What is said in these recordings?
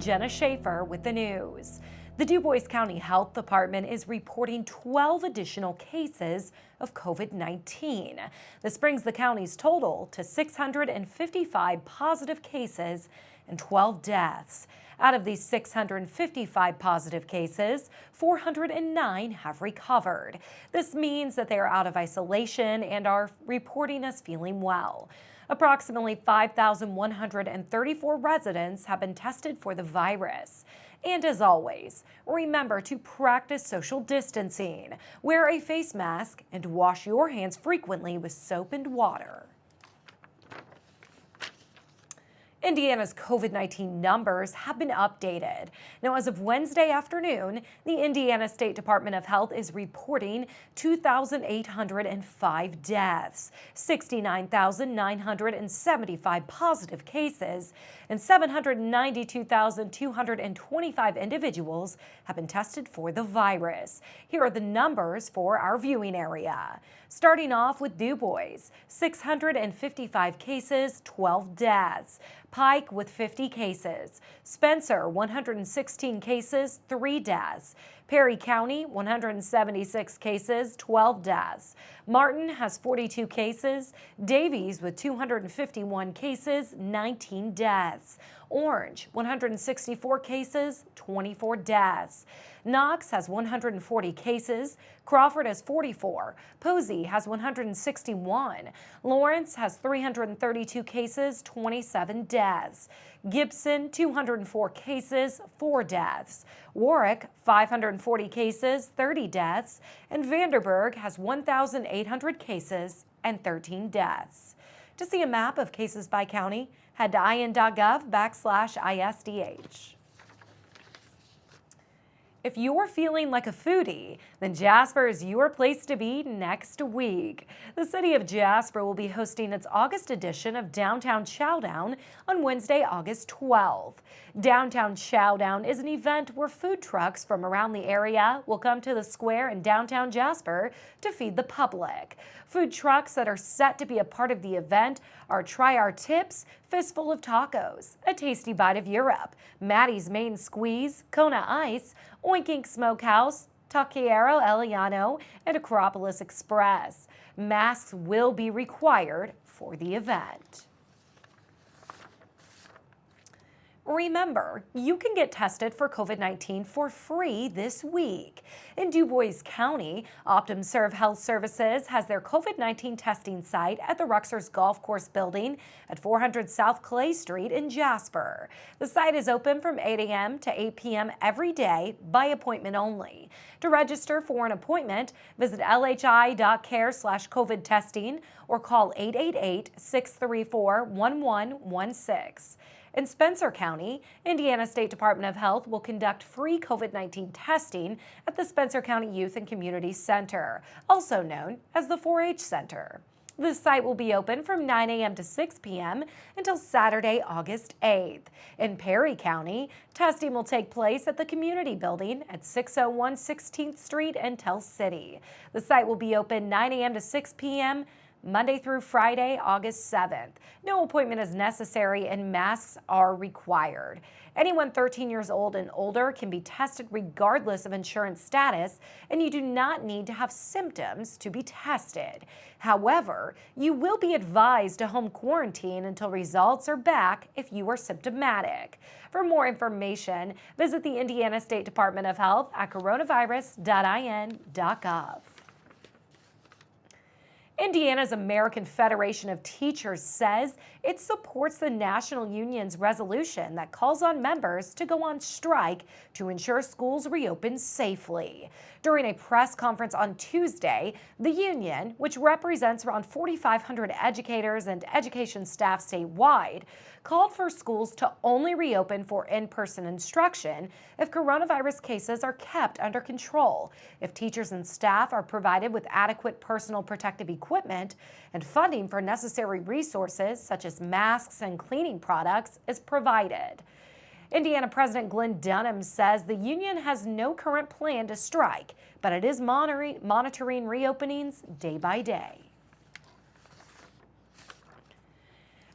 Jenna Schaffer with the news. The Du Bois County Health Department is reporting 12 additional cases of COVID-19. This brings the county's total to 655 positive cases and 12 deaths. Out of these 655 positive cases, 409 have recovered. This means that they are out of isolation and are reporting as feeling well. Approximately 5,134 residents have been tested for the virus. And as always, remember to practice social distancing, wear a face mask, and wash your hands frequently with soap and water. Indiana's COVID-19 numbers have been updated. Now, as of Wednesday afternoon, the Indiana State Department of Health is reporting 2,805 deaths, 69,975 positive cases, and 792,225 individuals have been tested for the virus. Here are the numbers for our viewing area. Starting off with Du Bois, 655 cases, 12 deaths. Pike with 50 cases. Spencer, 116 cases, 3 deaths. Perry County, 176 cases, 12 deaths. Martin has 42 cases. Davies with 251 cases, 19 deaths. Orange, 164 cases, 24 deaths. Knox has 140 cases. Crawford has 44. Posey has 161. Lawrence has 332 cases, 27 deaths. Gibson, 204 cases, 4 deaths. Warwick, 540 cases, 30 deaths. And Vanderburgh has 1,800 cases and 13 deaths. To see a map of cases by county, head to in.gov/ISDH. If you're feeling like a foodie, then Jasper is your place to be next week. The city of Jasper will be hosting its August edition of Downtown Chowdown on Wednesday, August 12th. Downtown Chowdown is an event where food trucks from around the area will come to the square in downtown Jasper to feed the public. Food trucks that are set to be a part of the event are Try Our Tips, Fistful of Tacos, A Tasty Bite of Europe, Maddie's Main Squeeze, Kona Ice, Oink Smokehouse, Taquero Eliano, and Acropolis Express. Masks will be required for the event. Remember, you can get tested for COVID-19 for free this week. In Du Bois County, OptumServe Health Services has their COVID-19 testing site at the Ruxers Golf Course building at 400 South Clay Street in Jasper. The site is open from 8 a.m. to 8 p.m. every day by appointment only. To register for an appointment, visit lhi.care/COVID testing or call 888-634-1116. In Spencer County, Indiana State Department of Health will conduct free COVID-19 testing at the Spencer County Youth and Community Center, also known as the 4-H Center. The site will be open from 9 a.m. to 6 p.m. until Saturday, August 8th. In Perry County, testing will take place at the Community Building at 601 16th Street in Tell City. The site will be open 9 a.m. to 6 p.m. Monday through Friday, August 7th. No appointment is necessary and masks are required. Anyone 13 years old and older can be tested regardless of insurance status, and you do not need to have symptoms to be tested. However, you will be advised to home quarantine until results are back if you are symptomatic. For more information, visit the Indiana State Department of Health at coronavirus.in.gov. Indiana's American Federation of Teachers says it supports the National Union's resolution that calls on members to go on strike to ensure schools reopen safely. During a press conference on Tuesday, the union, which represents around 4,500 educators and education staff statewide, called for schools to only reopen for in-person instruction if coronavirus cases are kept under control, if teachers and staff are provided with adequate personal protective equipment, and funding for necessary resources such as masks and cleaning products is provided. Indiana President Glenn Dunham says the union has no current plan to strike, but it is monitoring reopenings day by day.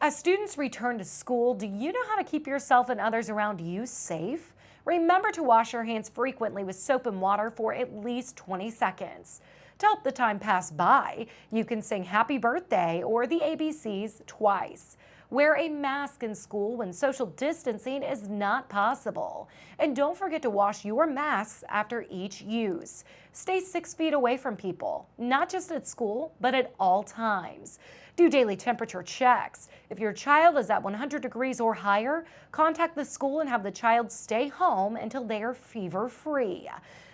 As students return to school, do you know how to keep yourself and others around you safe? Remember to wash your hands frequently with soap and water for at least 20 seconds. To help the time pass by, you can sing Happy Birthday or the ABCs twice. Wear a mask in school when social distancing is not possible. And don't forget to wash your masks after each use. Stay 6 feet away from people, not just at school, but at all times. Do daily temperature checks. If your child is at 100 degrees or higher, contact the school and have the child stay home until they are fever-free.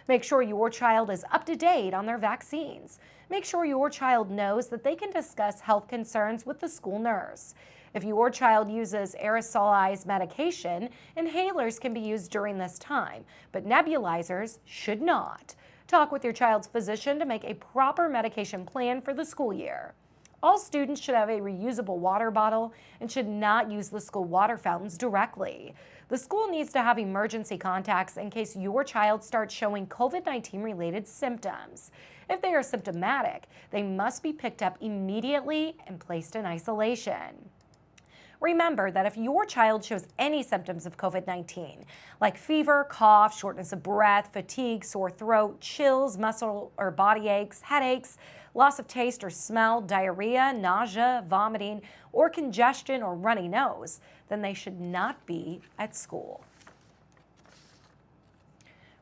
Make sure your child is up to date on their vaccines. Make sure your child knows that they can discuss health concerns with the school nurse. If your child uses aerosolized medication, inhalers can be used during this time, but nebulizers should not. Talk with your child's physician to make a proper medication plan for the school year. All students should have a reusable water bottle and should not use the school water fountains directly. The school needs to have emergency contacts in case your child starts showing COVID-19 related symptoms. If they are symptomatic, they must be picked up immediately and placed in isolation. Remember that if your child shows any symptoms of COVID-19, like fever, cough, shortness of breath, fatigue, sore throat, chills, muscle or body aches, headaches, loss of taste or smell, diarrhea, nausea, vomiting, or congestion or runny nose, then they should not be at school.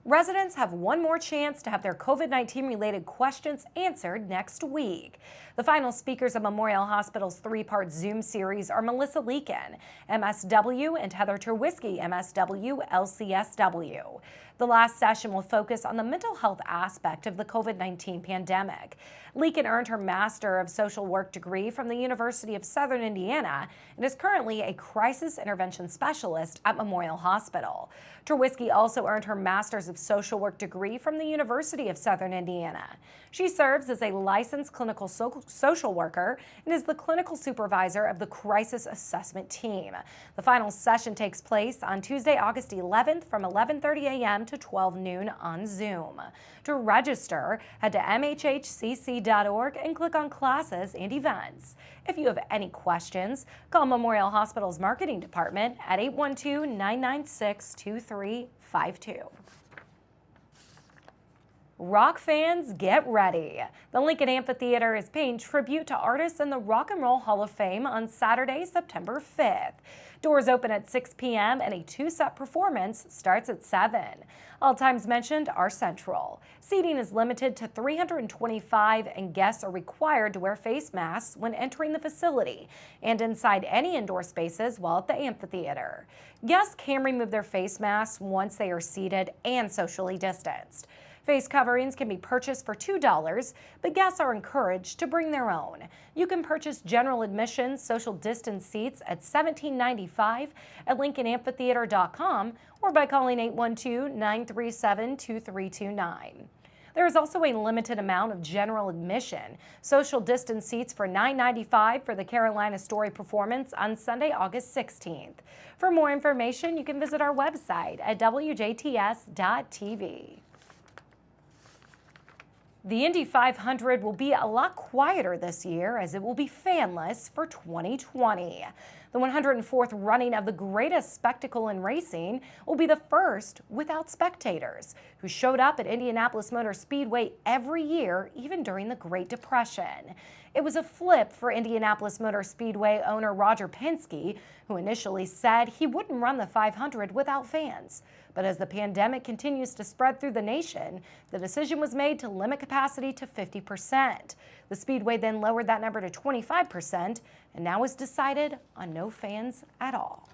Residents have one more chance to have their COVID-19 related questions answered next week. The final speakers of Memorial Hospital's 3-part Zoom series are Melissa Leakin, MSW, and Heather Terwisky, MSW, LCSW. The last session will focus on the mental health aspect of the COVID-19 pandemic. Leakin earned her Master of Social Work degree from the University of Southern Indiana and is currently a crisis intervention specialist at Memorial Hospital. Terwisky also earned her Master's of Social Work degree from the University of Southern Indiana. She serves as a licensed clinical social worker and is the clinical supervisor of the Crisis Assessment Team. The final session takes place on Tuesday, August 11th from 11:30 a.m. to 12 noon on Zoom. To register, head to mhhcc.org and click on Classes and Events. If you have any questions, call Memorial Hospital's Marketing Department at 812-996-2352. Rock fans, get ready. The Lincoln Amphitheater is paying tribute to artists in the Rock and Roll Hall of Fame on Saturday, September 5th. Doors open at 6 p.m. and a 2-set performance starts at 7. All times mentioned are central. Seating is limited to 325 and guests are required to wear face masks when entering the facility and inside any indoor spaces while at the amphitheater. Guests can remove their face masks once they are seated and socially distanced. Face coverings can be purchased for $2, but guests are encouraged to bring their own. You can purchase general admission social distance seats at $17.95 at LincolnAmphitheater.com or by calling 812-937-2329. There is also a limited amount of general admission social distance seats for $9.95 for the Carolina Story performance on Sunday, August 16th. For more information, you can visit our website at WJTS.tv. The Indy 500 will be a lot quieter this year as it will be fanless for 2020. The 104th running of the greatest spectacle in racing will be the first without spectators, who showed up at Indianapolis Motor Speedway every year, even during the Great Depression. It was a flip for Indianapolis Motor Speedway owner Roger Penske, who initially said he wouldn't run the 500 without fans. But as the pandemic continues to spread through the nation, the decision was made to limit capacity to 50%. The Speedway then lowered that number to 25% and now has decided on no fans at all.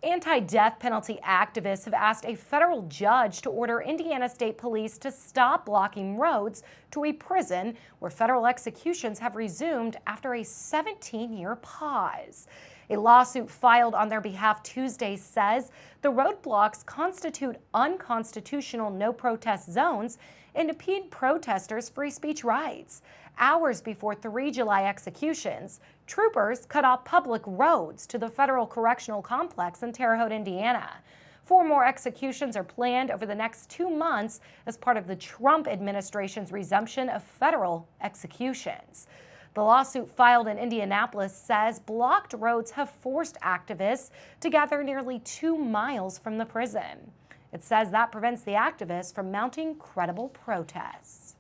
Anti-death penalty activists have asked a federal judge to order Indiana State Police to stop blocking roads to a prison where federal executions have resumed after a 17-year pause. A lawsuit filed on their behalf Tuesday says the roadblocks constitute unconstitutional no-protest zones and impede protesters' free speech rights. Hours before 3 July executions, troopers cut off public roads to the Federal Correctional Complex in Terre Haute, Indiana. 4 more executions are planned over the next 2 months as part of the Trump administration's resumption of federal executions. The lawsuit filed in Indianapolis says blocked roads have forced activists to gather nearly 2 miles from the prison. It says that prevents the activists from mounting credible protests.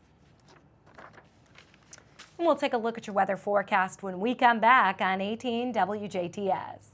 And we'll take a look at your weather forecast when we come back on 18 WJTS.